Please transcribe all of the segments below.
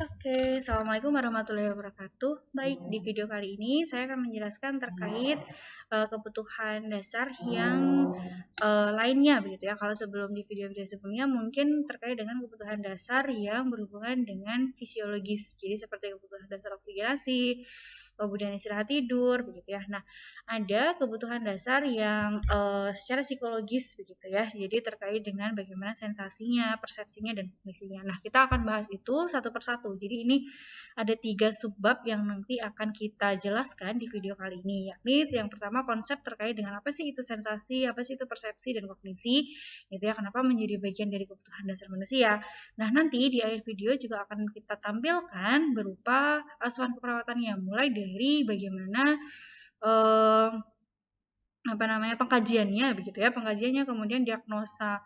Oke, Assalamualaikum warahmatullahi wabarakatuh. Baik, di video kali ini saya akan menjelaskan terkait kebutuhan dasar yang lainnya begitu ya. Kalau sebelum di video-video sebelumnya mungkin terkait dengan kebutuhan dasar yang berhubungan dengan fisiologis. Jadi seperti kebutuhan dasar oksigenasi, kemudian istirahat tidur begitu ya. Nah, ada kebutuhan dasar yang secara psikologis begitu ya. Jadi terkait dengan bagaimana sensasinya, persepsinya dan kognisinya. Nah, kita akan bahas itu satu persatu. Jadi ini ada 3 subbab yang nanti akan kita jelaskan di video kali ini, yakni yang pertama konsep terkait dengan apa sih itu sensasi, apa sih itu persepsi dan kognisi, gitu ya, kenapa menjadi bagian dari kebutuhan dasar manusia. Nah, nanti di akhir video juga akan kita tampilkan berupa asuhan keperawatannya, mulai dari bagaimana pengkajiannya begitu ya, pengkajiannya, kemudian diagnosa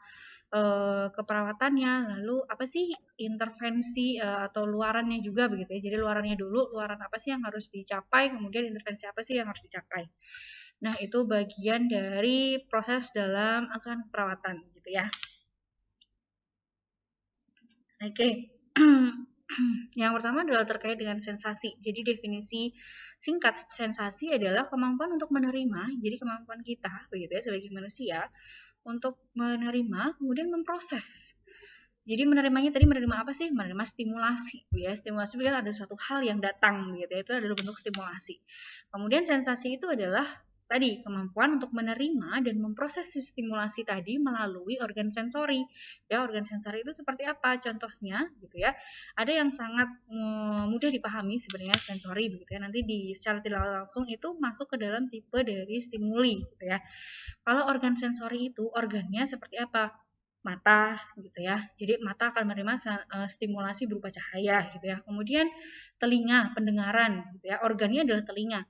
keperawatannya, lalu apa sih intervensi atau luarannya juga begitu ya. Jadi luarannya dulu, luaran apa sih yang harus dicapai, kemudian intervensi apa sih yang harus dicapai. Nah, itu bagian dari proses dalam asuhan keperawatan gitu ya. Oke. Yang pertama adalah terkait dengan sensasi. Jadi definisi singkat sensasi adalah kemampuan untuk menerima, jadi kemampuan kita begitu ya sebagai manusia untuk menerima kemudian memproses. Jadi menerimanya tadi menerima apa sih? Menerima stimulasi ya. Stimulasi itu ada suatu hal yang datang gitu ya. Itu adalah bentuk stimulasi. Kemudian sensasi itu adalah tadi kemampuan untuk menerima dan memproses stimulasi tadi melalui organ sensori. Ya, organ sensori itu seperti apa? Contohnya gitu ya. Ada yang sangat mudah dipahami sebenarnya sensori begitu ya. Nanti secara tidak langsung itu masuk ke dalam tipe dari stimuli gitu ya. Kalau organ sensori itu organnya seperti apa? Mata gitu ya. Jadi mata akan menerima stimulasi berupa cahaya gitu ya. Kemudian telinga, pendengaran gitu ya. Organnya adalah telinga.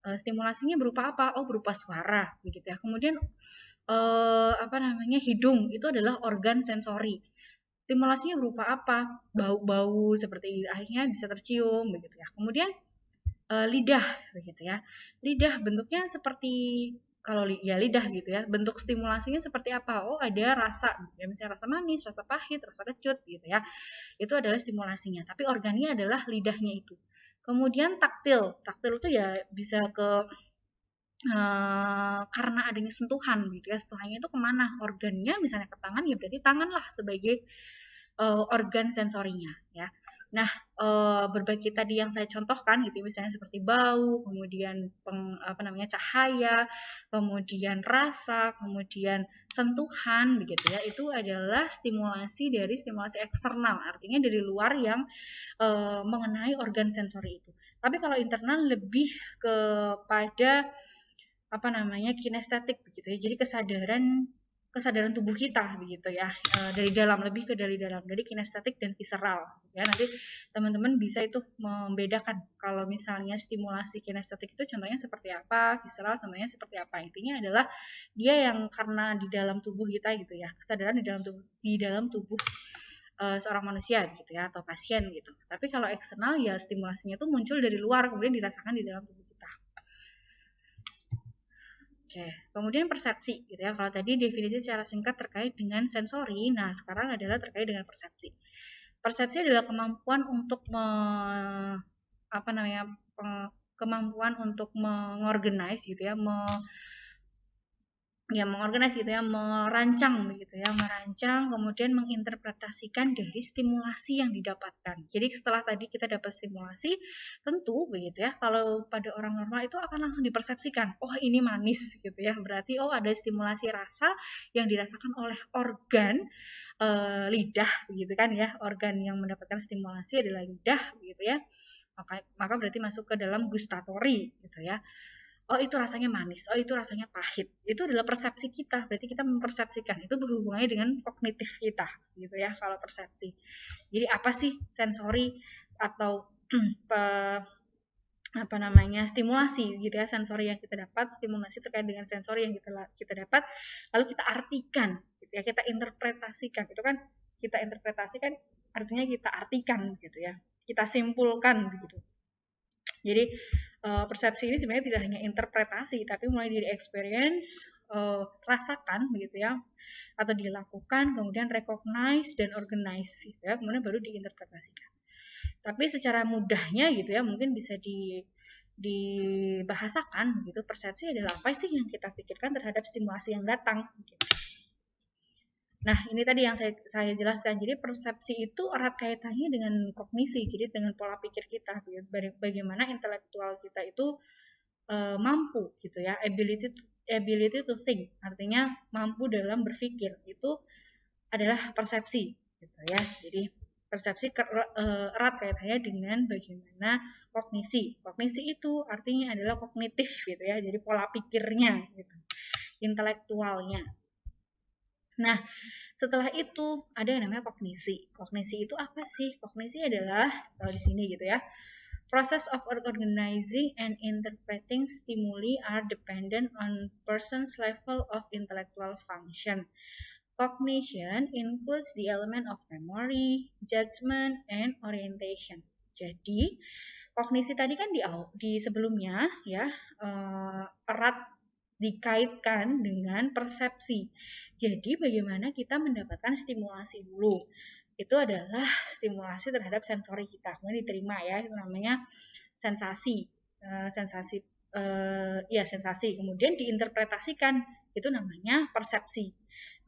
Stimulasinya berupa apa? Oh, berupa suara begitu ya. Kemudian hidung itu adalah organ sensori. Stimulasinya berupa apa? Bau-bau seperti akhirnya bisa tercium begitu ya. Kemudian lidah begitu ya. Lidah bentuknya seperti kalau ya lidah gitu ya. Bentuk stimulasinya seperti apa? Oh, ada rasa, ya misalnya rasa manis, rasa pahit, rasa kecut gitu ya. Itu adalah stimulasinya. Tapi organnya adalah lidahnya itu. Kemudian taktil. Taktil itu ya bisa ke karena adanya sentuhan gitu ya. Sentuhannya itu kemana? Organnya misalnya ke tangan, ya berarti tangan lah sebagai organ sensorinya ya. Nah, berbagai tadi yang saya contohkan gitu misalnya seperti bau, kemudian cahaya, kemudian rasa, kemudian sentuhan begitu ya. Itu adalah stimulasi dari stimulasi eksternal, artinya dari luar yang mengenai organ sensori itu. Tapi kalau internal lebih kepada kinestetik begitu ya. Jadi kesadaran tubuh kita begitu ya, dari dalam, lebih ke dari dalam, dari kinestetik dan visceral ya. Nanti teman-teman bisa itu membedakan kalau misalnya stimulasi kinestetik itu contohnya seperti apa, visceral contohnya seperti apa. Intinya adalah dia yang karena di dalam tubuh kita gitu ya, kesadaran di dalam tubuh seorang manusia gitu ya, atau pasien gitu. Tapi kalau eksternal ya stimulasinya itu muncul dari luar kemudian dirasakan di dalam tubuh kita. Oke, kemudian persepsi gitu ya. Kalau tadi definisi secara singkat terkait dengan sensori, nah sekarang adalah terkait dengan persepsi. Persepsi adalah kemampuan untuk kemampuan untuk mengorganize gitu ya, mengorganisasi gitu ya, merancang begitu ya, merancang kemudian menginterpretasikan dari stimulasi yang didapatkan. Jadi setelah tadi kita dapat stimulasi, tentu begitu ya, kalau pada orang normal itu akan langsung dipersepsikan, oh ini manis gitu ya, berarti oh ada stimulasi rasa yang dirasakan oleh organ lidah begitu kan ya, organ yang mendapatkan stimulasi adalah lidah begitu ya. Maka berarti masuk ke dalam gustatory gitu ya. Oh itu rasanya manis, oh itu rasanya pahit. Itu adalah persepsi kita, berarti kita mempersepsikan. Itu berhubungannya dengan kognitif kita, gitu ya, kalau persepsi. Jadi apa sih sensori atau stimulasi gitu ya, sensori yang kita dapat, stimulasi terkait dengan sensori yang kita dapat, lalu kita artikan, gitu ya, kita interpretasikan. Itu kan kita interpretasikan, artinya kita artikan, gitu ya, kita simpulkan, gitu. Jadi persepsi ini sebenarnya tidak hanya interpretasi, tapi mulai dari experience, rasakan begitu ya, atau dilakukan, kemudian recognize dan organize gitu ya, kemudian baru diinterpretasikan. Tapi secara mudahnya gitu ya, mungkin bisa dibahasakan gitu, persepsi adalah apa sih yang kita pikirkan terhadap stimulasi yang datang gitu. Nah, ini tadi yang saya jelaskan. Jadi persepsi itu erat kaitannya dengan kognisi, jadi dengan pola pikir kita. Bagaimana intelektual kita itu mampu gitu ya, ability to think, artinya mampu dalam berpikir, itu adalah persepsi gitu ya. Jadi persepsi erat kaitannya dengan bagaimana kognisi. Kognisi itu artinya adalah kognitif gitu ya, jadi pola pikirnya gitu, intelektualnya. Nah, setelah itu ada yang namanya kognisi. Kognisi itu apa sih? Kognisi adalah kalau di sini gitu ya, process of organizing and interpreting stimuli are dependent on person's level of intellectual function. Cognition includes the element of memory, judgment, and orientation. Jadi, kognisi tadi kan di sebelumnya ya erat dikaitkan dengan persepsi. Jadi, bagaimana kita mendapatkan stimulasi dulu? Itu adalah stimulasi terhadap sensori kita. Kemudian diterima ya, itu namanya sensasi. Sensasi. Kemudian diinterpretasikan, itu namanya persepsi.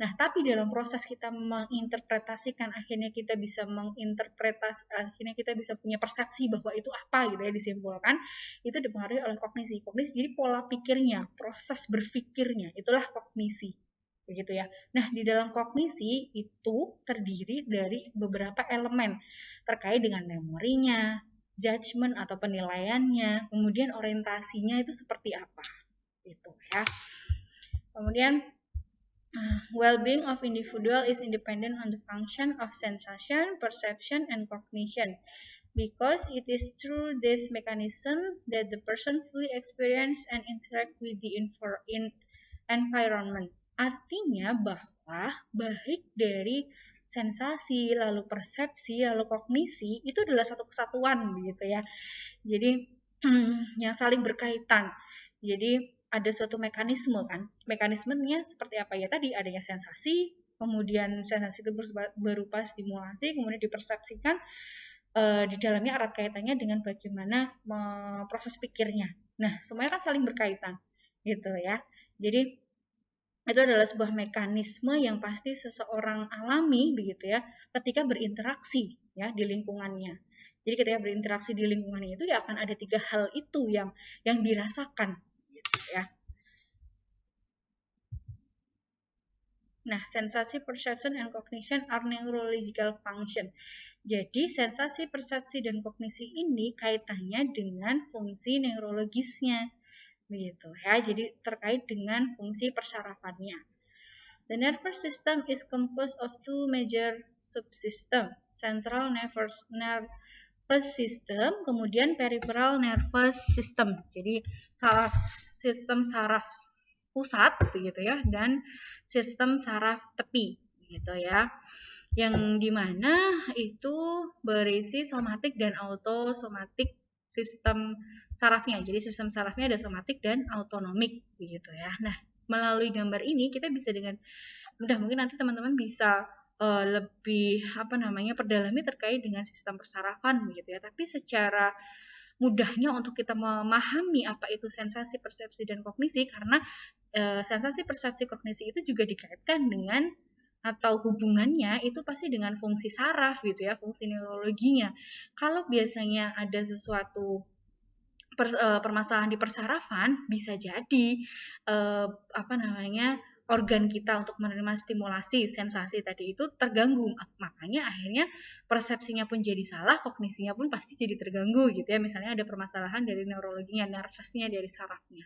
Nah, tapi dalam proses kita menginterpretasikan, akhirnya kita bisa punya persepsi bahwa itu apa gitu ya, disimpulkan, itu dipengaruhi oleh kognisi. Kognisi jadi pola pikirnya, proses berpikirnya, itulah kognisi. Begitu ya. Nah, di dalam kognisi itu terdiri dari beberapa elemen terkait dengan memorinya, judgment atau penilaiannya, kemudian orientasinya itu seperti apa. Gitu ya. Kemudian well-being of individual is independent on the function of sensation, perception, and cognition, because it is through this mechanism that the person fully experience and interact with the environment. Artinya bahwa baik dari sensasi, lalu persepsi, lalu kognisi itu adalah satu kesatuan begitu ya. Jadi yang saling berkaitan. Jadi ada suatu mekanisme kan. Mekanismenya seperti apa ya tadi? Adanya sensasi, kemudian sensasi itu berupa stimulasi, kemudian dipersepsikan, di dalamnya erat kaitannya dengan bagaimana proses pikirnya. Nah, semuanya kan saling berkaitan gitu ya. Jadi itu adalah sebuah mekanisme yang pasti seseorang alami begitu ya ketika berinteraksi ya di lingkungannya. Jadi ketika berinteraksi di lingkungannya itu ya akan ada 3 hal itu yang dirasakan gitu ya. Nah, sensasi, perception, and cognition are neurological function. Jadi, sensasi, persepsi, dan kognisi ini kaitannya dengan fungsi neurologisnya. Begitu ya, jadi terkait dengan fungsi persarafannya. The nervous system is composed of 2 major subsystem, central nervous system, kemudian peripheral nervous system. Jadi sistem saraf pusat gitu ya, dan sistem saraf tepi gitu ya. Yang dimana itu berisi somatik dan autosomatik sistem sarafnya. Jadi sistem sarafnya ada somatik dan autonomik begitu ya. Nah, melalui gambar ini kita bisa dengan mudah, mungkin nanti teman-teman bisa lebih perdalami terkait dengan sistem persarafan begitu ya. Tapi secara mudahnya untuk kita memahami apa itu sensasi, persepsi, dan kognisi, karena sensasi, persepsi, kognisi itu juga dikaitkan dengan atau hubungannya itu pasti dengan fungsi saraf gitu ya, fungsi neurologinya. Kalau biasanya ada sesuatu permasalahan di persarafan, bisa jadi organ kita untuk menerima stimulasi sensasi tadi itu terganggu, makanya akhirnya persepsinya pun jadi salah, kognisinya pun pasti jadi terganggu gitu ya. Misalnya ada permasalahan dari neurologinya, nervusnya, dari sarafnya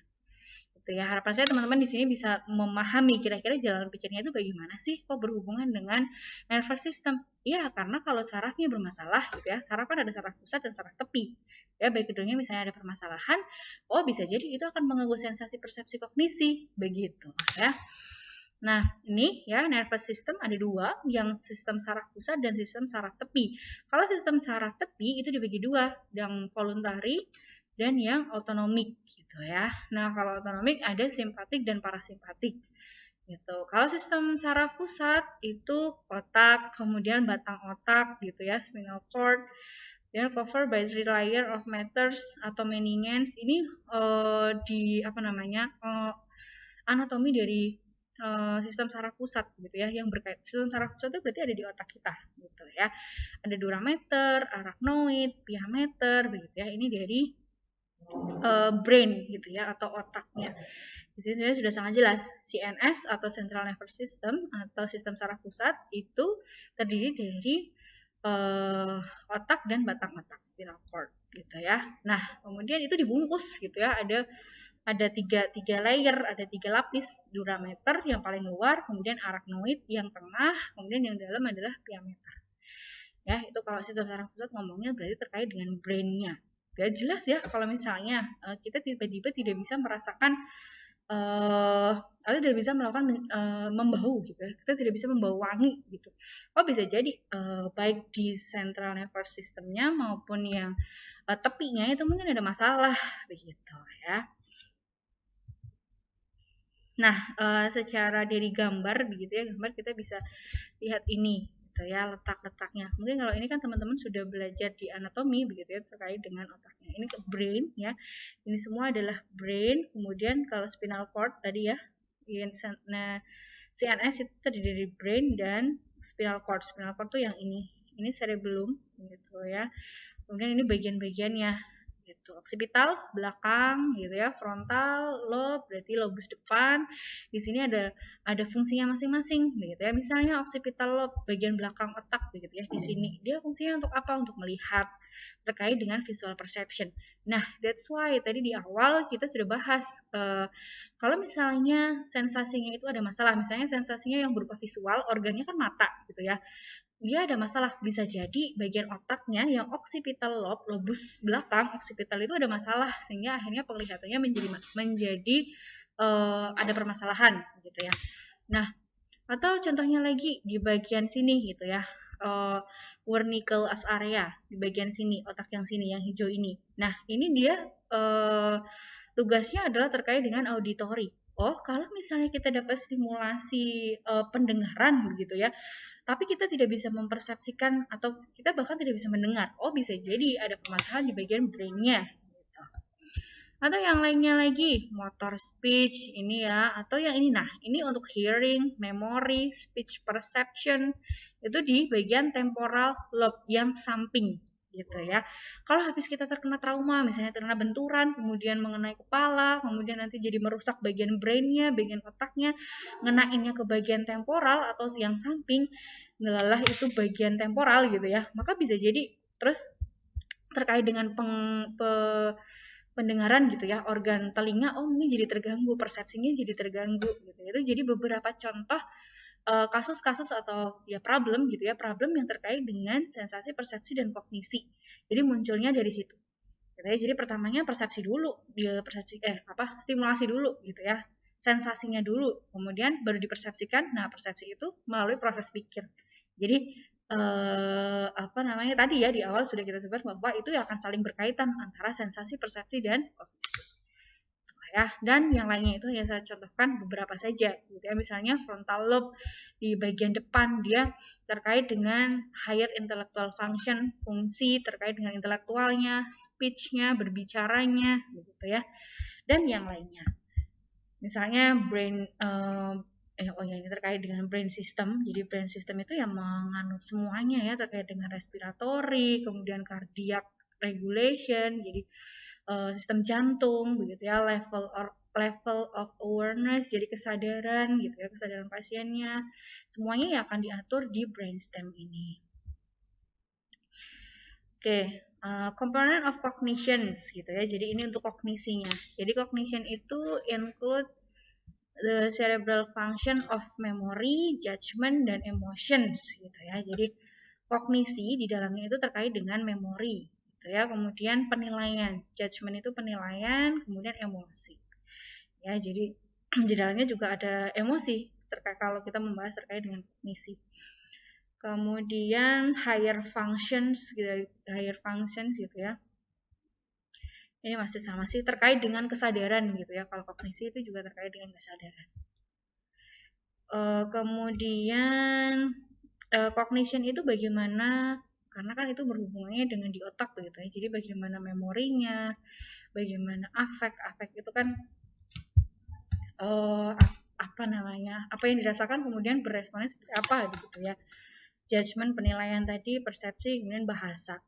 gitu ya. Harapan saya teman-teman di sini bisa memahami kira-kira jalan pikirnya itu bagaimana sih, kok berhubungan dengan nervous system. Ya, karena kalau sarafnya bermasalah gitu ya, saraf kan ada saraf pusat dan saraf tepi. Ya, baik keduanya misalnya ada permasalahan, bisa jadi itu akan mengganggu sensasi, persepsi, kognisi, begitu ya. Nah, ini ya, nervous system ada 2, yang sistem saraf pusat dan sistem saraf tepi. Kalau sistem saraf tepi itu dibagi 2, yang voluntary dan yang autonomik gitu ya. Nah, kalau autonomik ada simpatik dan parasimpatik gitu. Kalau sistem saraf pusat itu otak, kemudian batang otak gitu ya, spinal cord, dan cover by three layer of matters atau meninges. Ini di apa namanya anatomi dari sistem saraf pusat gitu ya, yang berkait sistem saraf pusat itu berarti ada di otak kita gitu ya. Ada durameter, arachnoid, pia meter begitu ya. Ini dari brain gitu ya, atau otaknya. Di sini sebenarnya sudah sangat jelas, CNS atau Central Nervous System atau sistem saraf pusat itu terdiri dari otak dan batang otak, spinal cord gitu ya. Nah, kemudian itu dibungkus gitu ya, ada tiga layer, ada 3 lapis, durameter yang paling luar, kemudian arachnoid yang tengah, kemudian yang dalam adalah pia meter. Ya, itu kalau sistem saraf pusat ngomongnya berarti terkait dengan brain-nya. Ya jelas ya, kalau misalnya kita tiba-tiba tidak bisa merasakan atau tidak bisa melakukan membau gitu ya, kita tidak bisa membau wangi gitu. Oh, bisa jadi baik di central nervous systemnya maupun yang tepinya itu mungkin ada masalah begitu ya. Nah, secara dari gambar begitu ya, gambar kita bisa lihat ini gitu ya, letak-letaknya. Mungkin kalau ini kan teman-teman sudah belajar di anatomi begitu ya, terkait dengan otaknya. Ini ke brain ya. Ini semua adalah brain. Kemudian kalau spinal cord tadi ya, nah CNS itu terdiri dari brain dan spinal cord. Spinal cord tuh yang ini. Ini cerebellum gitu ya. Kemudian ini bagian-bagiannya gitu. Occipital belakang gitu ya, frontal lobe berarti lobus depan. Di sini ada fungsinya masing-masing begitu ya. Misalnya occipital lobe bagian belakang otak begitu ya. Di sini dia fungsinya untuk apa? Untuk melihat, terkait dengan visual perception. Nah, that's why tadi di awal kita sudah bahas kalau misalnya sensasinya itu ada masalah, misalnya sensasinya yang berupa visual, organnya kan mata gitu ya. Dia ada masalah, bisa jadi bagian otaknya yang occipital lobe, lobus belakang, occipital itu ada masalah sehingga akhirnya penglihatannya menjadi ada permasalahan gitu ya. Nah, atau contohnya lagi di bagian sini gitu ya, wernickel area di bagian sini, otak yang sini, yang hijau ini. Nah, ini dia tugasnya adalah terkait dengan auditori. Oh, kalau misalnya kita dapat stimulasi pendengaran begitu ya, tapi kita tidak bisa mempersepsikan atau kita bahkan tidak bisa mendengar. Oh, bisa jadi ada permasalahan di bagian brain-nya. Gitu. Atau yang lainnya lagi, motor speech ini ya, atau yang ini. Nah, ini untuk hearing, memory, speech perception, itu di bagian temporal lobe yang samping gitu ya. Kalau habis kita terkena trauma, misalnya terkena benturan, kemudian mengenai kepala, kemudian nanti jadi merusak bagian brainnya, bagian otaknya, ngenainnya ke bagian temporal atau yang samping, ngelalah itu bagian temporal gitu ya. Maka bisa jadi terus terkait dengan pendengaran gitu ya, organ telinga, oh ini jadi terganggu, persepsinya jadi terganggu gitu. Itu jadi beberapa contoh kasus-kasus atau ya problem gitu ya, problem yang terkait dengan sensasi, persepsi dan kognisi. Jadi munculnya dari situ. Gitu ya. Jadi pertamanya persepsi dulu, dia stimulasi dulu gitu ya. Sensasinya dulu, kemudian baru dipersepsikan. Nah, persepsi itu melalui proses pikir. Jadi tadi ya di awal sudah kita sebut bahwa itu akan saling berkaitan antara sensasi, persepsi dan kognisi. Ya, dan yang lainnya itu yang saya contohkan beberapa saja gitu ya. Misalnya frontal lobe di bagian depan dia terkait dengan higher intellectual function, fungsi terkait dengan intelektualnya, speech-nya, berbicaranya gitu ya, dan yang lainnya. Misalnya brain ini terkait dengan brain system. Jadi brain system itu yang menganut semuanya ya, terkait dengan respiratory, kemudian cardiac regulation, jadi sistem jantung begitu ya, level of awareness, jadi kesadaran gitu ya, kesadaran pasiennya, semuanya yang akan diatur di brainstem ini. Oke, component of cognition gitu ya. Jadi ini untuk kognisinya. Jadi cognition itu include the cerebral function of memory, judgment, dan emotions gitu ya. Jadi kognisi di dalamnya itu terkait dengan memori gitu ya. Kemudian penilaian, judgment itu penilaian, kemudian emosi. Ya, jadi di dalamnya juga ada emosi terkait kalau kita membahas terkait dengan kognisi. Kemudian higher functions gitu ya. Ini masih sama sih, terkait dengan kesadaran gitu ya. Kalau kognisi itu juga terkait dengan kesadaran. Kemudian cognition itu bagaimana, karena kan itu berhubungannya dengan di otak begitu ya. Jadi bagaimana memorinya, bagaimana afek itu kan apa namanya, apa yang dirasakan kemudian beresponnya seperti apa gitu ya. Judgment, penilaian tadi, persepsi, kemudian bahasa.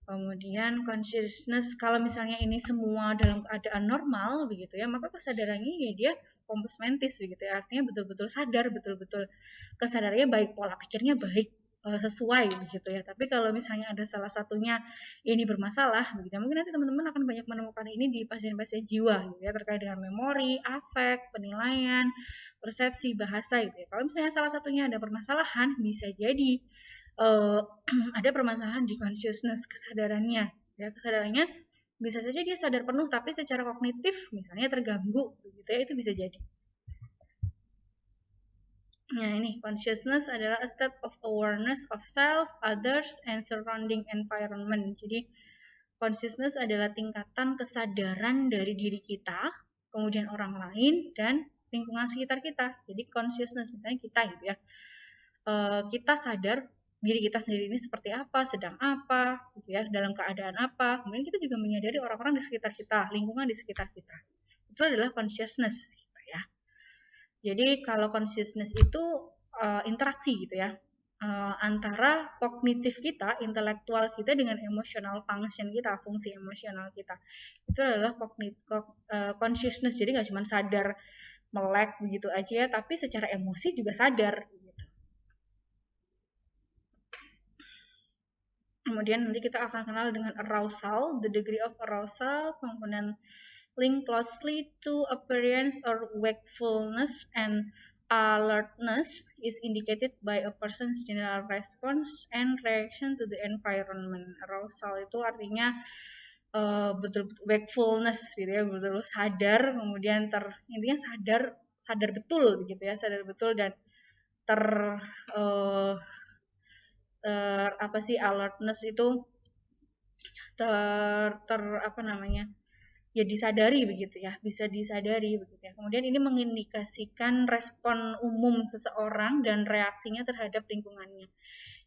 Kemudian consciousness, kalau misalnya ini semua dalam keadaan normal begitu ya, maka kesadarannya ya dia compos mentis begitu ya, artinya betul-betul sadar, betul-betul kesadarannya baik, pola pikirnya baik, sesuai begitu ya. Tapi kalau misalnya ada salah satunya ini bermasalah begitu, mungkin nanti teman-teman akan banyak menemukan ini di pasien-pasien jiwa gitu ya, terkait dengan memori, afek, penilaian, persepsi, bahasa gitu ya. Kalau misalnya salah satunya ada permasalahan, bisa jadi ada permasalahan di consciousness, kesadarannya ya. Kesadarannya bisa saja dia sadar penuh tapi secara kognitif misalnya terganggu gitu ya, itu bisa jadi. Nah, ini consciousness adalah a state of awareness of self, others, and surrounding environment. Jadi consciousness adalah tingkatan kesadaran dari diri kita, kemudian orang lain, dan lingkungan sekitar kita. Jadi consciousness misalnya kita gitu ya, kita sadar diri kita sendiri ini seperti apa, sedang apa, gitu ya, dalam keadaan apa. Kemudian kita juga menyadari orang-orang di sekitar kita, lingkungan di sekitar kita. Itu adalah consciousness, gitu ya. Jadi kalau consciousness itu interaksi gitu ya, antara kognitif kita, intelektual kita dengan emotional function kita, fungsi emosional kita. Itu adalah consciousness. Jadi nggak cuma sadar melek begitu aja, tapi secara emosi juga sadar. Kemudian nanti kita akan kenal dengan arousal, the degree of arousal, component linked closely to appearance or wakefulness and alertness is indicated by a person's general response and reaction to the environment. Arousal itu artinya betul wakefulness gitu ya, betul sadar, kemudian intinya sadar betul begitu ya, sadar betul dan apa sih, alertness itu apa namanya, ya disadari begitu ya, bisa disadari begitu ya. Kemudian ini mengindikasikan respon umum seseorang dan reaksinya terhadap lingkungannya.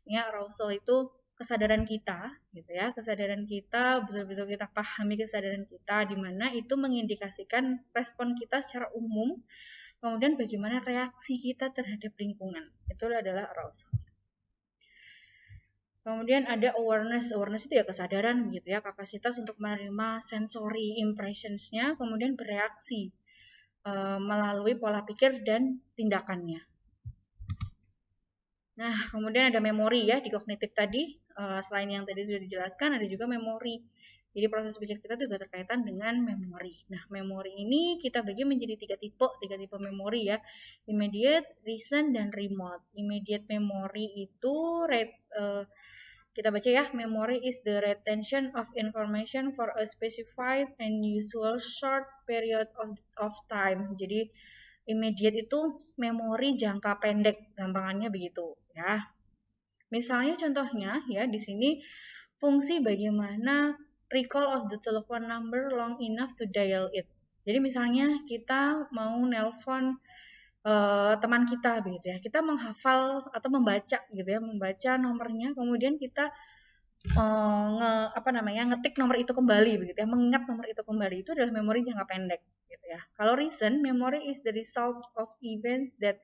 Ya, arousal itu kesadaran kita gitu ya, kesadaran kita, betul-betul kita pahami kesadaran kita, di mana itu mengindikasikan respon kita secara umum, kemudian bagaimana reaksi kita terhadap lingkungan. Itu adalah arousal. Kemudian ada awareness. Awareness itu ya kesadaran gitu ya, kapasitas untuk menerima sensory impressions-nya, kemudian bereaksi melalui pola pikir dan tindakannya. Nah, kemudian ada memori ya di kognitif tadi. Selain yang tadi sudah dijelaskan, ada juga memori. Jadi proses pikir kita juga terkaitan dengan memori. Nah, memori ini kita bagi menjadi tiga tipe memori ya. Immediate, recent, dan remote. Immediate memory itu kita baca ya, memory is the retention of information for a specified and usual short period of time. Jadi immediate itu memori jangka pendek, gampangannya begitu ya. Misalnya contohnya ya di sini fungsi bagaimana recall of the telephone number long enough to dial it. Jadi misalnya kita mau nelpon teman kita begitu ya, kita menghafal atau membaca gitu ya, membaca nomornya, kemudian kita ngetik nomor itu kembali begitu ya, mengingat nomor itu kembali, itu adalah memori jangka pendek gitu ya. Kalau recent memory is the result of events that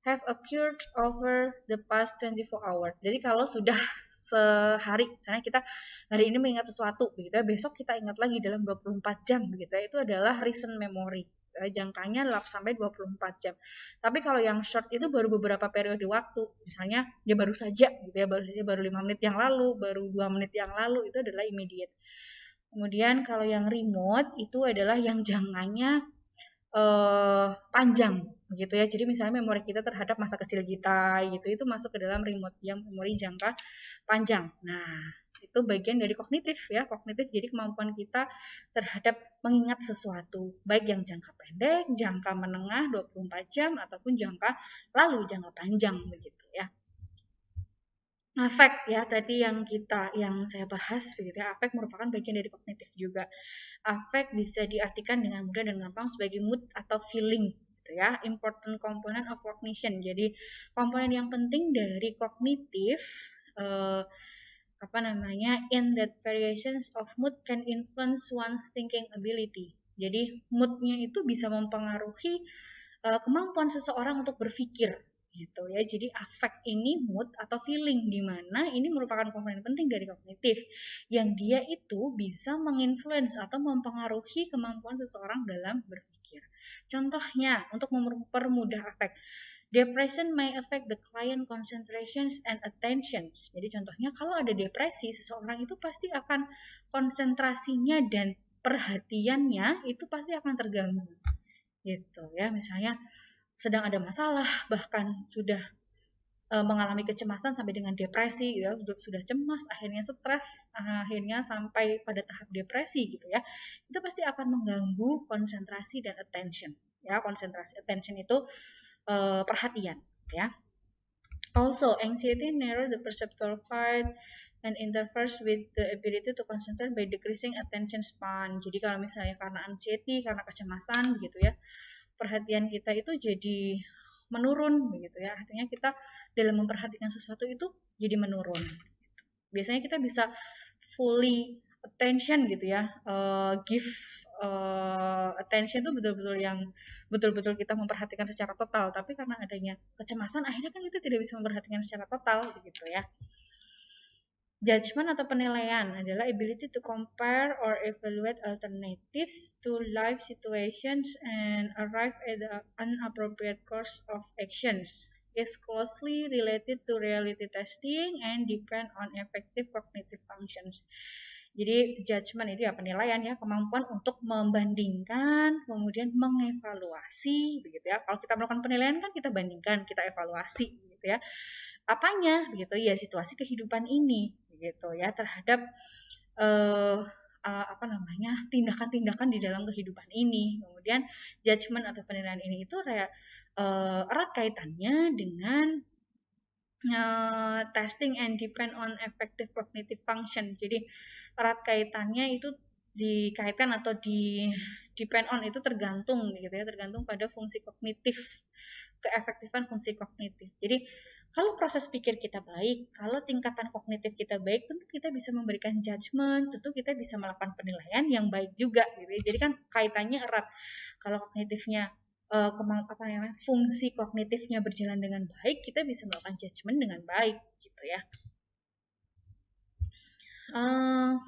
have occurred over the past 24 hours. Jadi kalau sudah sehari, misalnya kita hari ini mengingat sesuatu begitu ya, besok kita ingat lagi dalam 24 jam begitu ya, itu adalah recent memory. Jangkanya sampai 24 jam. Tapi kalau yang short itu baru beberapa periode waktu. Misalnya dia baru saja gitu ya, baru 5 menit yang lalu, baru 2 menit yang lalu, itu adalah immediate. Kemudian kalau yang remote itu adalah yang jangkanya panjang begitu ya. Jadi misalnya memori kita terhadap masa kecil kita gitu, itu masuk ke dalam remote, yang memori jangka panjang. Nah, itu bagian dari kognitif ya. Kognitif jadi kemampuan kita terhadap mengingat sesuatu, baik yang jangka pendek, jangka menengah 24 jam ataupun jangka lalu, jangka panjang begitu ya. Afek ya tadi yang saya bahas begitu ya, afek merupakan bagian dari kognitif juga. Afek bisa diartikan dengan mudah dan gampang sebagai mood atau feeling gitu ya, important component of cognition. Jadi komponen yang penting dari kognitif eh, apa namanya, in that variations of mood can influence one thinking ability. Jadi moodnya itu bisa mempengaruhi kemampuan seseorang untuk berpikir gitu ya. Jadi affect ini mood atau feeling, di mana ini merupakan komponen penting dari kognitif yang dia itu bisa menginfluence atau mempengaruhi kemampuan seseorang dalam berpikir. Contohnya untuk mempermudah affect, depression may affect the client concentrations and attentions. Jadi contohnya kalau ada depresi, seseorang itu pasti akan konsentrasinya dan perhatiannya itu pasti akan terganggu gitu ya. Misalnya sedang ada masalah, bahkan sudah mengalami kecemasan sampai dengan depresi ya, sudah cemas, akhirnya stres, akhirnya sampai pada tahap depresi gitu ya. Itu pasti akan mengganggu konsentrasi dan attention ya. Konsentrasi attention itu perhatian ya. Also, anxiety narrows the perceptual field and interferes with the ability to concentrate by decreasing attention span. Jadi kalau misalnya karena anxiety, karena kecemasan begitu ya, perhatian kita itu jadi menurun begitu ya. Artinya kita dalam memperhatikan sesuatu itu jadi menurun. Biasanya kita bisa fully attention gitu ya, give attention itu betul-betul yang betul-betul kita memperhatikan secara total, tapi karena adanya kecemasan akhirnya kan kita tidak bisa memperhatikan secara total begitu ya. Judgment atau penilaian adalah ability to compare or evaluate alternatives to life situations and arrive at an appropriate course of actions. Is closely related to reality testing and depend on effective cognitive functions. Jadi judgment itu ya penilaian ya, kemampuan untuk membandingkan, kemudian mengevaluasi begitu ya. Kalau kita melakukan penilaian kan kita bandingkan, kita evaluasi gitu ya. Apanya begitu ya, situasi kehidupan ini gitu ya, terhadap apa namanya, tindakan-tindakan di dalam kehidupan ini. Kemudian judgment atau penilaian ini itu erat kaitannya dengan testing and depend on effective cognitive function. Jadi erat kaitannya itu dikaitkan atau depend on itu tergantung gitu ya, tergantung pada fungsi kognitif, keefektifan fungsi kognitif. Jadi kalau proses pikir kita baik, kalau tingkatan kognitif kita baik, tentu kita bisa memberikan judgement, tentu kita bisa melakukan penilaian yang baik juga gitu ya. Jadi kan kaitannya erat. Kalau kognitifnya fungsi kognitifnya berjalan dengan baik, kita bisa melakukan judgement dengan baik gitu ya.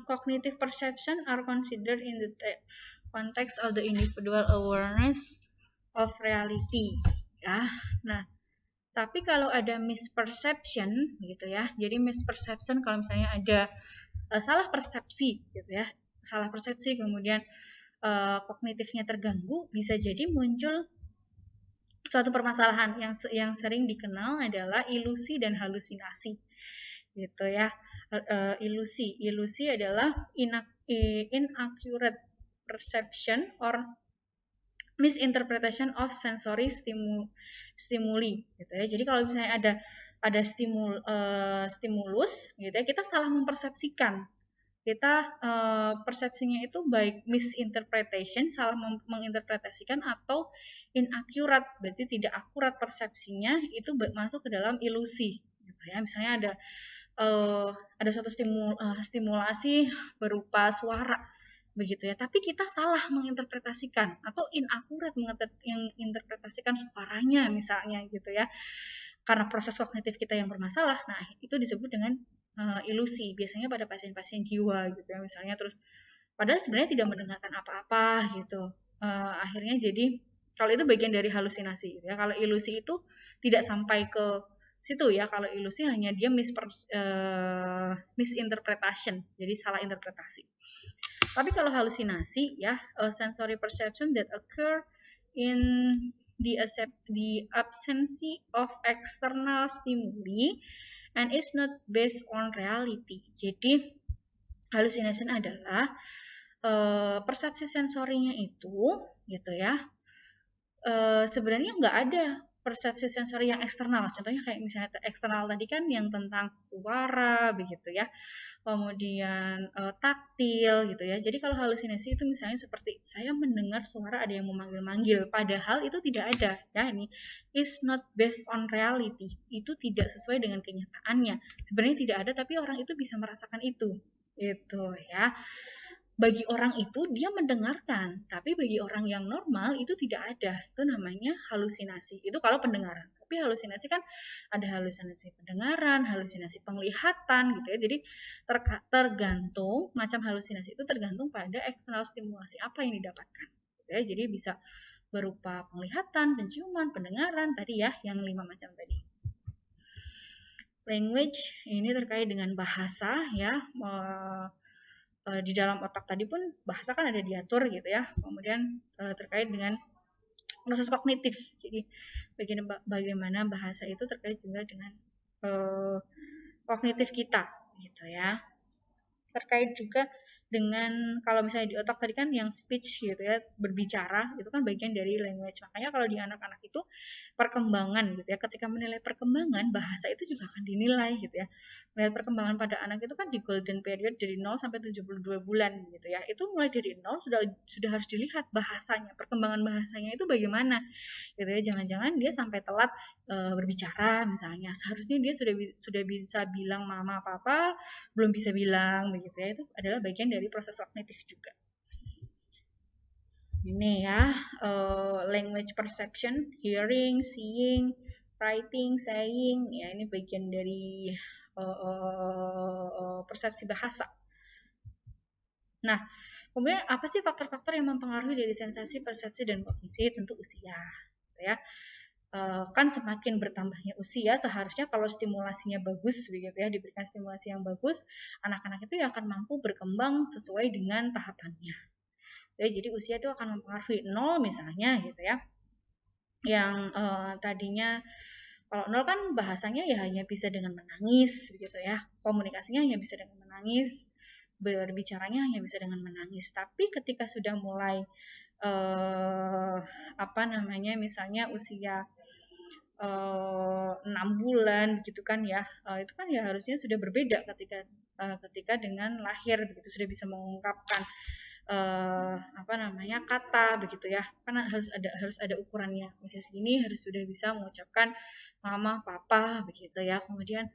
Cognitive perception are considered in the context of the individual awareness of reality ya. Nah, tapi kalau ada misperception gitu ya, jadi misperception kalau misalnya ada salah persepsi gitu ya, salah persepsi kemudian kognitifnya terganggu, bisa jadi muncul suatu permasalahan yang sering dikenal adalah ilusi dan halusinasi gitu ya. Ilusi adalah inaccurate perception or misinterpretation of sensory stimuli gitu ya. Jadi kalau misalnya ada stimulus gitu ya, kita salah mempersepsikan. Kita persepsinya itu baik misinterpretation, salah menginterpretasikan, atau inaccurate, berarti tidak akurat persepsinya, itu masuk ke dalam ilusi gitu ya. Misalnya ada suatu stimulasi berupa suara begitu ya, tapi kita salah menginterpretasikan atau inakurat menginterpretasikan suaranya misalnya gitu ya, karena proses kognitif kita yang bermasalah. Nah, itu disebut dengan ilusi, biasanya pada pasien-pasien jiwa gitu ya misalnya, terus padahal sebenarnya tidak mendengarkan apa-apa gitu. Akhirnya jadi kalau itu bagian dari halusinasi gitu ya. Kalau ilusi itu tidak sampai ke situ ya, kalau ilusi hanya dia misinterpretation, jadi salah interpretasi. Tapi kalau halusinasi ya, sensory perception that occur in the absence of external stimuli and is not based on reality. Jadi hallucination adalah persepsi sensorinya itu gitu ya, sebenarnya nggak ada persepsi sensori yang eksternal. Contohnya kayak misalnya eksternal tadi kan yang tentang suara begitu ya. Kemudian taktil gitu ya. Jadi kalau halusinasi itu misalnya seperti saya mendengar suara ada yang memanggil-manggil, padahal itu tidak ada ya. Ini is not based on reality. Itu tidak sesuai dengan kenyataannya. Sebenarnya tidak ada tapi orang itu bisa merasakan itu. Gitu ya. Bagi orang itu dia mendengarkan, tapi bagi orang yang normal itu tidak ada. Itu namanya halusinasi. Itu kalau pendengaran. Tapi halusinasi kan ada halusinasi pendengaran, halusinasi penglihatan gitu ya. Jadi tergantung macam halusinasi itu tergantung pada eksternal stimulasi apa yang didapatkan. Gitu ya. Jadi bisa berupa penglihatan, penciuman, pendengaran tadi ya, yang 5 macam tadi. Language ini terkait dengan bahasa ya. Di dalam otak tadi pun bahasa kan ada diatur gitu ya. Kemudian terkait dengan proses kognitif. Jadi bagaimana bahasa itu terkait juga dengan kognitif kita gitu ya. Terkait juga dengan kalau misalnya di otak tadi kan yang speech gitu ya, berbicara itu kan bagian dari language. Makanya kalau di anak-anak itu perkembangan gitu ya, ketika menilai perkembangan bahasa itu juga akan dinilai gitu ya. Melihat perkembangan pada anak itu kan di golden period dari 0 sampai 72 bulan gitu ya. Itu mulai dari 0 sudah harus dilihat bahasanya, perkembangan bahasanya itu bagaimana gitu ya. Jangan-jangan dia sampai telat berbicara misalnya. Seharusnya dia sudah bisa bilang mama papa, belum bisa bilang begitu ya. Itu adalah bagian dari proses kognitif juga. Ini ya, language perception, hearing, seeing, writing, saying, ya ini bagian dari persepsi bahasa. Nah, kemudian apa sih faktor-faktor yang mempengaruhi dari sensasi, persepsi, dan kognisi? Tentu usia, ya. Kan semakin bertambahnya usia, seharusnya kalau stimulasinya bagus, begitu ya, diberikan stimulasi yang bagus, anak-anak itu akan mampu berkembang sesuai dengan tahapannya. Ya, jadi usia itu akan mempengaruhi 0 misalnya gitu ya. Yang tadinya kalau 0 kan bahasanya ya hanya bisa dengan menangis begitu ya. Komunikasinya hanya bisa dengan menangis, berbicaranya hanya bisa dengan menangis. Tapi ketika sudah mulai misalnya usia 6 bulan gitu kan ya, itu kan ya harusnya sudah berbeda ketika dengan lahir begitu, sudah bisa mengungkapkan kata begitu ya, karena harus ada ukurannya. Usia segini harus sudah bisa mengucapkan mama papa begitu ya. Kemudian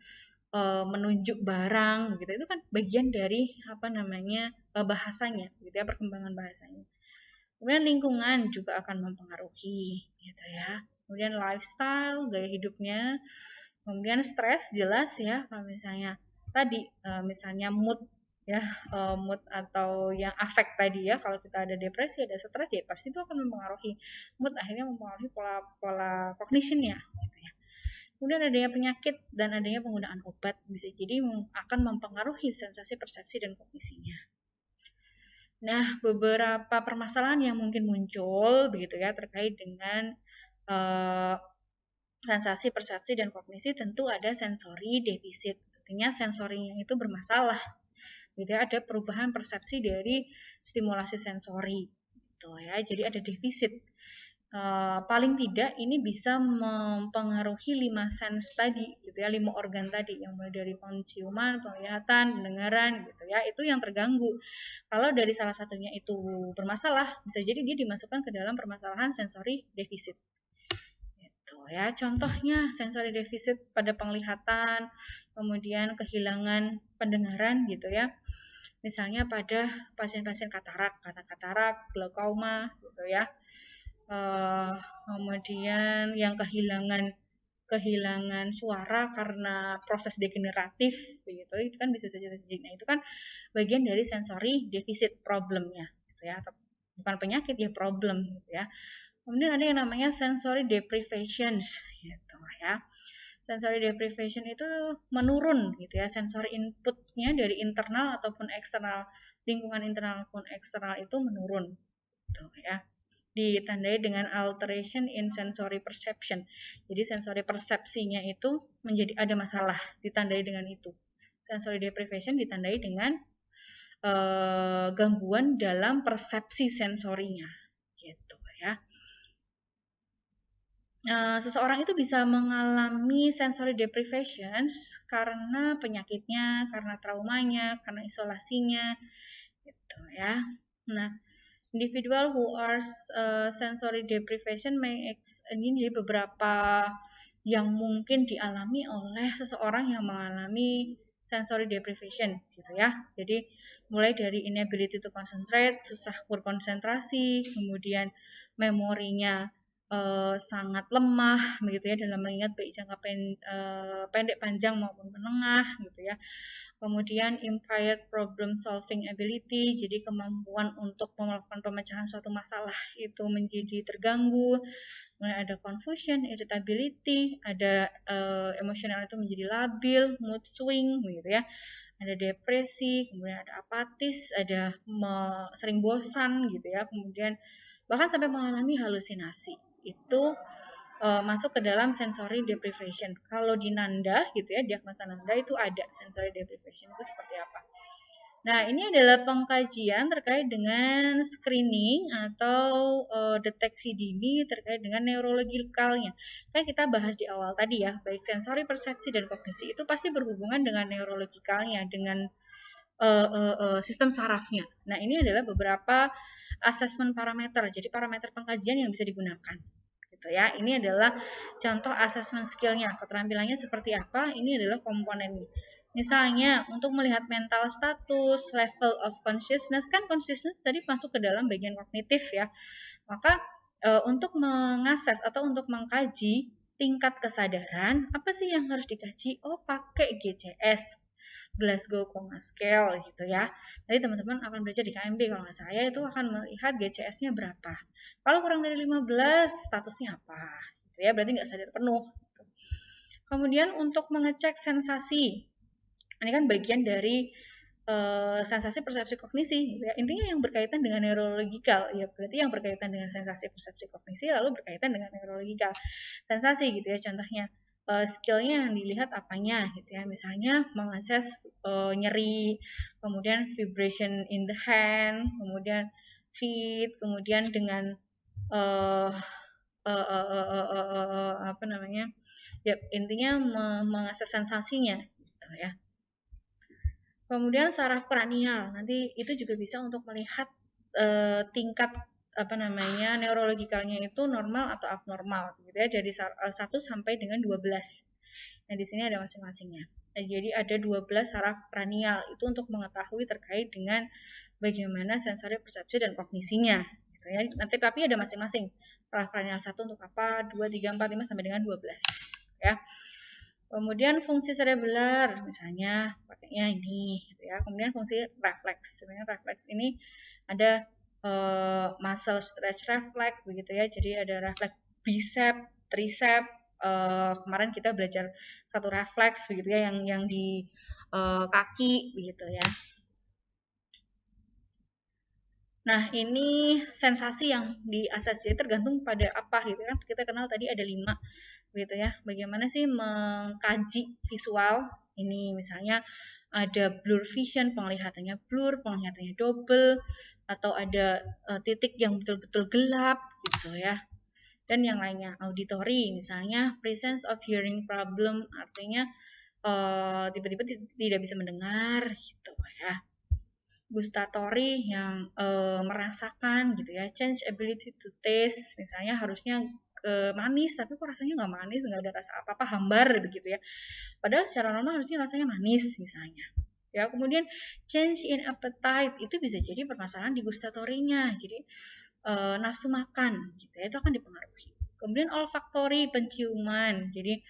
menunjuk barang begitu, itu kan bagian dari bahasanya gitu ya, perkembangan bahasanya. Kemudian lingkungan juga akan mempengaruhi gitu ya. Kemudian lifestyle, gaya hidupnya. Kemudian stres jelas ya, kalau misalnya tadi misalnya mood ya, mood atau yang affect tadi ya, kalau kita ada depresi, ada stres ya pasti itu akan mempengaruhi mood, akhirnya mempengaruhi pola cognition-nya gitu ya. Kemudian adanya penyakit dan adanya penggunaan obat bisa jadi akan mempengaruhi sensasi, persepsi, dan kognisinya. Nah, beberapa permasalahan yang mungkin muncul begitu ya terkait dengan sensasi, persepsi, dan kognisi, tentu ada sensori defisit. Artinya sensorinya itu bermasalah. Jadi ada perubahan persepsi dari stimulasi sensori gitu ya. Jadi ada defisit. Paling tidak ini bisa mempengaruhi 5 sense tadi gitu ya, 5 organ tadi yang mulai dari penciuman, penglihatan, pendengaran gitu ya, itu yang terganggu. Kalau dari salah satunya itu bermasalah, bisa jadi dia dimasukkan ke dalam permasalahan sensori defisit. Ya, contohnya sensori defisit pada penglihatan, kemudian kehilangan pendengaran gitu ya. Misalnya pada pasien-pasien katarak, glaukoma gitu ya. Kemudian yang kehilangan suara karena proses degeneratif begitu, itu kan bisa saja terjadi. Nah, itu kan bagian dari sensori defisit problemnya gitu ya, atau bukan penyakit ya, problem gitu ya. Kemudian ada yang namanya sensory deprivation gitu ya. Sensory deprivation itu menurun gitu ya, sensory inputnya dari internal ataupun eksternal, lingkungan internal maupun eksternal itu menurun gitu ya. Ditandai dengan alteration in sensory perception. Jadi sensory persepsinya itu menjadi ada masalah, ditandai dengan itu. Sensory deprivation ditandai dengan gangguan dalam persepsi sensorinya gitu ya. seseorang itu bisa mengalami sensory deprivations karena penyakitnya, karena traumanya, karena isolasinya, gitu ya. Nah, individual who are sensory deprivation ini jadi beberapa yang mungkin dialami oleh seseorang yang mengalami sensory deprivation, gitu ya. Jadi mulai dari inability to concentrate, susah berkonsentrasi, kemudian memorinya sangat lemah begitu ya dalam mengingat baik jangka pendek, panjang maupun menengah gitu ya. Kemudian impaired problem solving ability, jadi kemampuan untuk melakukan pemecahan suatu masalah itu menjadi terganggu. Kemudian ada confusion, irritability, ada emosional itu menjadi labil, mood swing gitu ya. Ada depresi, kemudian ada apatis, ada sering bosan gitu ya. Kemudian bahkan sampai mengalami halusinasi. Itu masuk ke dalam sensory deprivation. Kalau di Nanda gitu ya, diagnosa Nanda itu ada sensory deprivation itu seperti apa. Nah, ini adalah pengkajian terkait dengan screening atau deteksi dini terkait dengan neurologikalnya. Kan kita bahas di awal tadi ya, baik sensori, persepsi, dan kognisi itu pasti berhubungan dengan neurologikalnya, dengan sistem sarafnya. Nah, ini adalah beberapa assessment parameter, jadi parameter pengkajian yang bisa digunakan. Gitu ya. Ini adalah contoh assessment skill-nya, keterampilannya seperti apa, ini adalah komponennya. Misalnya, untuk melihat mental status, level of consciousness, kan consciousness tadi masuk ke dalam bagian kognitif ya. Maka untuk mengakses atau untuk mengkaji tingkat kesadaran, apa sih yang harus dikaji? Oh, pakai GCS, Glasgow Coma Scale gitu ya. Jadi teman-teman akan belajar di KMB kalau nggak saya itu akan melihat GCS-nya berapa. Kalau kurang dari 15 statusnya apa? Gitu ya, berarti nggak sadar penuh. Kemudian untuk mengecek sensasi, ini kan bagian dari sensasi, persepsi, kognisi. Ya. Intinya yang berkaitan dengan neurologikal, ya berarti yang berkaitan dengan sensasi, persepsi, kognisi, lalu berkaitan dengan neurologikal. Sensasi gitu ya, contohnya skillnya yang dilihat apanya gitu ya, misalnya mengakses nyeri, kemudian vibration in the hand, kemudian feet, kemudian dengan apa namanya, ya intinya mengakses sensasinya gitu ya. Kemudian saraf kranial, nanti itu juga bisa untuk melihat tingkat apa namanya neurologikalnya itu normal atau abnormal gitu ya, jadi 1 sampai dengan 12. Nah, di sini ada masing-masingnya. Jadi ada 12 saraf kranial itu untuk mengetahui terkait dengan bagaimana sensori, persepsi, dan kognisinya gitu ya. Nanti tapi ada masing-masing. Saraf kranial 1 untuk apa, 2, 3, 4, 5 sampai dengan 12 ya. Kemudian fungsi cerebellar, misalnya pakainya ini, gitu ya. Kemudian fungsi refleks, sebenarnya refleks ini ada muscle stretch reflex, begitu ya. Jadi ada refleks bicep, tricep. Kemarin kita belajar satu refleks, begitu ya, yang di kaki, begitu ya. Nah, ini sensasi yang diakses, jadi tergantung pada apa gitu kan. Kita kenal tadi ada 5 gitu ya. Bagaimana sih mengkaji visual ini, misalnya ada blur vision, penglihatannya blur, penglihatannya double, atau ada titik yang betul-betul gelap gitu ya. Dan yang lainnya, auditory misalnya presence of hearing problem, artinya tiba-tiba tidak bisa mendengar gitu ya. Gustatory yang merasakan gitu ya, change ability to taste, misalnya harusnya manis tapi kok rasanya nggak manis, nggak ada rasa apa-apa, hambar begitu ya, padahal secara normal harusnya rasanya manis misalnya ya. Kemudian change in appetite itu bisa jadi permasalahan di gustatorinya, jadi nafsu makan gitu ya, itu akan dipengaruhi. Kemudian olfactory, penciuman, jadi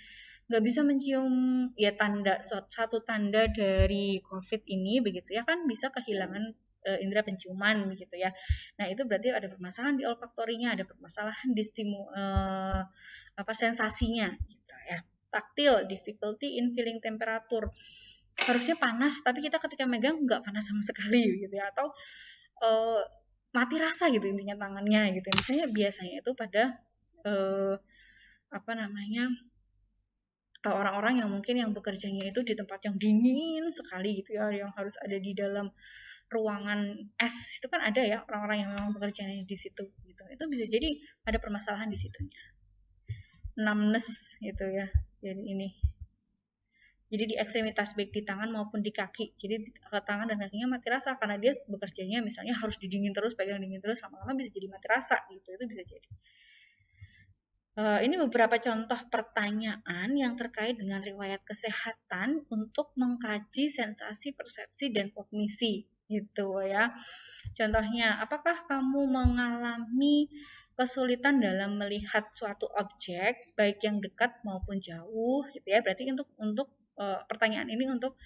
nggak bisa mencium ya, tanda satu tanda dari COVID ini begitu ya, kan bisa kehilangan indera penciuman begitu ya. Nah, itu berarti ada permasalahan di olfaktorinya, ada permasalahan di sensasinya gitu ya. Taktil, difficulty in feeling temperature, harusnya panas tapi kita ketika megang nggak panas sama sekali gitu ya, atau mati rasa gitu intinya tangannya gitu. Misalnya biasanya itu pada apa namanya, orang-orang yang mungkin yang bekerjanya itu di tempat yang dingin sekali gitu ya, yang harus ada di dalam ruangan es, itu kan ada ya orang-orang yang memang bekerjanya di situ gitu. Itu bisa jadi ada permasalahan di situnya. numbness gitu ya. Jadi ini. Jadi di ekstremitas baik di tangan maupun di kaki. Jadi tangan dan kakinya mati rasa karena dia bekerjanya misalnya harus didingin terus, pegang dingin terus, lama-lama bisa jadi mati rasa gitu. Itu bisa jadi. Ini beberapa contoh pertanyaan yang terkait dengan riwayat kesehatan untuk mengkaji sensasi, persepsi, dan kognisi gitu ya. Contohnya, apakah kamu mengalami kesulitan dalam melihat suatu objek baik yang dekat maupun jauh gitu ya. Berarti untuk pertanyaan ini untuk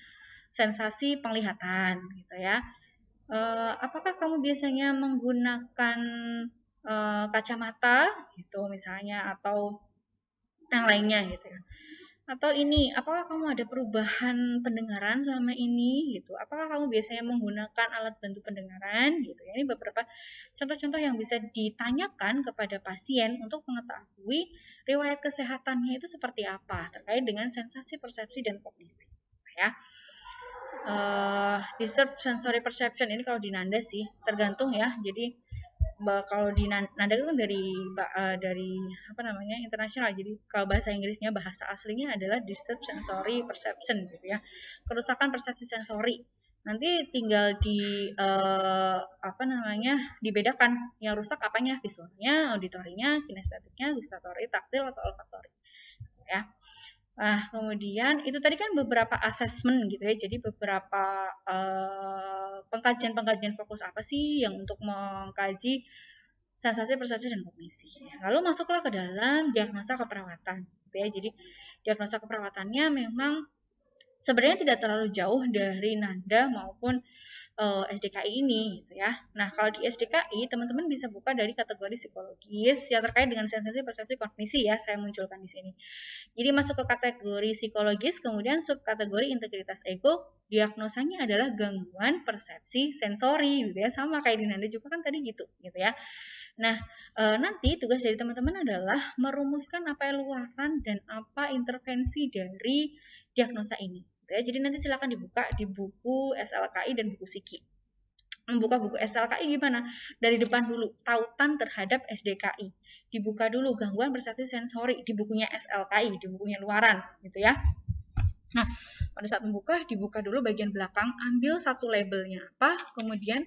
sensasi penglihatan gitu ya. Apakah kamu biasanya menggunakan kacamata gitu misalnya atau yang lainnya gitu ya. Atau ini, apakah kamu ada perubahan pendengaran selama ini gitu? Apakah kamu biasanya menggunakan alat bantu pendengaran gitu ya? Ini beberapa contoh-contoh yang bisa ditanyakan kepada pasien untuk mengetahui riwayat kesehatannya itu seperti apa terkait dengan sensasi, persepsi, dan kognisi ya. Disturbed sensory perception ini kalau di Nanda sih tergantung ya. Jadi kalau di Nanda itu kan dari apa namanya internasional. Jadi kalau bahasa Inggrisnya bahasa aslinya adalah disturbed sensory perception gitu ya. Kerusakan persepsi sensori. Nanti tinggal di apa namanya dibedakan yang rusak apanya, visualnya, auditorinya, kinestetiknya, gustatory, taktil atau olfaktori ya. Nah, kemudian itu tadi kan beberapa assessment gitu ya. Jadi beberapa pengkajian-pengkajian fokus apa sih yang untuk mengkaji sensasi, persepsi, dan kognisi. Lalu masuklah ke dalam diagnosa keperawatan gitu ya. Jadi diagnosa keperawatannya memang sebenarnya tidak terlalu jauh dari Nanda maupun SDKI ini gitu ya. Nah, kalau di SDKI teman-teman bisa buka dari kategori psikologis yang terkait dengan sensasi, persepsi, kognisi ya, saya munculkan di sini. Jadi masuk ke kategori psikologis, kemudian subkategori integritas ego, diagnosanya adalah gangguan persepsi sensori gitu ya, sama kayak di Nanda juga kan tadi gitu ya. Nah, nanti tugas dari teman-teman adalah merumuskan apa luaran dan apa intervensi dari diagnosa ini. Ya, jadi nanti silakan dibuka di buku SLKI dan buku Psiki. Membuka buku SLKI gimana? Dari depan dulu, tautan terhadap SDKI. Dibuka dulu gangguan persepsi sensori di bukunya SLKI, di bukunya luaran gitu ya. Nah, pada saat membuka, dibuka dulu bagian belakang, ambil satu labelnya apa, kemudian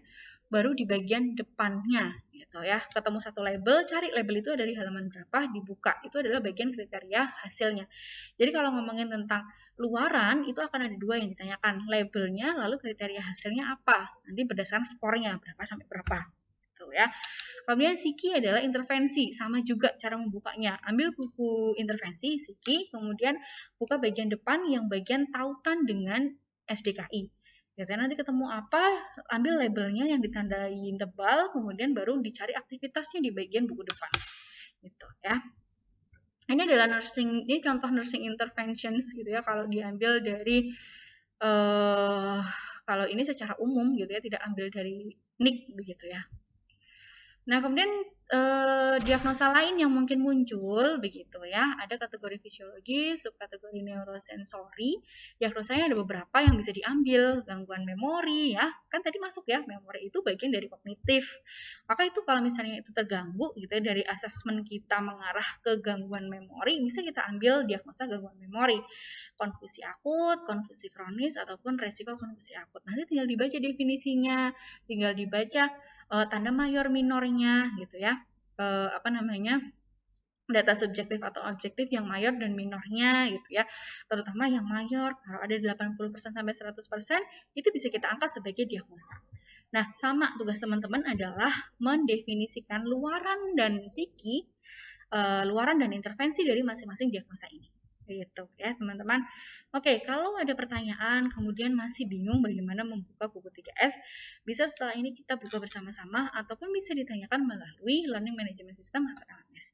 baru di bagian depannya gitu ya. Ketemu satu label, cari label itu ada di halaman berapa, dibuka. Itu adalah bagian kriteria hasilnya. Jadi kalau ngomongin tentang luaran itu akan ada dua yang ditanyakan, labelnya lalu kriteria hasilnya apa. Nanti berdasarkan skornya berapa sampai berapa. Gitu ya. Kemudian Psiki adalah intervensi, sama juga cara membukanya. Ambil buku intervensi Psiki, kemudian buka bagian depan yang bagian tautan dengan SDKI. Biasanya nanti ketemu apa, ambil labelnya yang ditandain tebal, kemudian baru dicari aktivitasnya di bagian buku depan. Gitu ya. Ini adalah nursing, ini contoh nursing interventions gitu ya, kalau diambil dari kalau ini secara umum gitu ya, tidak ambil dari NIK begitu ya. Nah, kemudian diagnosa lain yang mungkin muncul begitu ya, ada kategori fisiologi, subkategori neurosensori. Diagnosanya ada beberapa yang bisa diambil, gangguan memori ya. Kan tadi masuk ya, memori itu bagian dari kognitif. Maka itu kalau misalnya itu terganggu gitu ya, dari asesmen kita mengarah ke gangguan memori, bisa kita ambil diagnosa gangguan memori. Konfusi akut, konfusi kronis ataupun resiko konfusi akut. Nanti tinggal dibaca definisinya, tinggal dibaca tanda mayor minornya gitu ya, apa namanya, data subjektif atau objektif yang mayor dan minornya gitu ya, terutama yang mayor kalau ada 80% sampai 100% itu bisa kita angkat sebagai diagnosa. Nah, sama tugas teman-teman adalah mendefinisikan luaran dan psiki, luaran dan intervensi dari masing-masing diagnosa ini. Gitu ya teman-teman. Oke, kalau ada pertanyaan kemudian masih bingung bagaimana membuka buku 3S, bisa setelah ini kita buka bersama-sama ataupun bisa ditanyakan melalui Learning Management System atau LMS.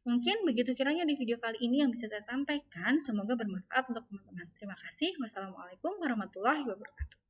Mungkin begitu kiranya di video kali ini yang bisa saya sampaikan. Semoga bermanfaat untuk teman-teman. Terima kasih. Wassalamualaikum warahmatullahi wabarakatuh.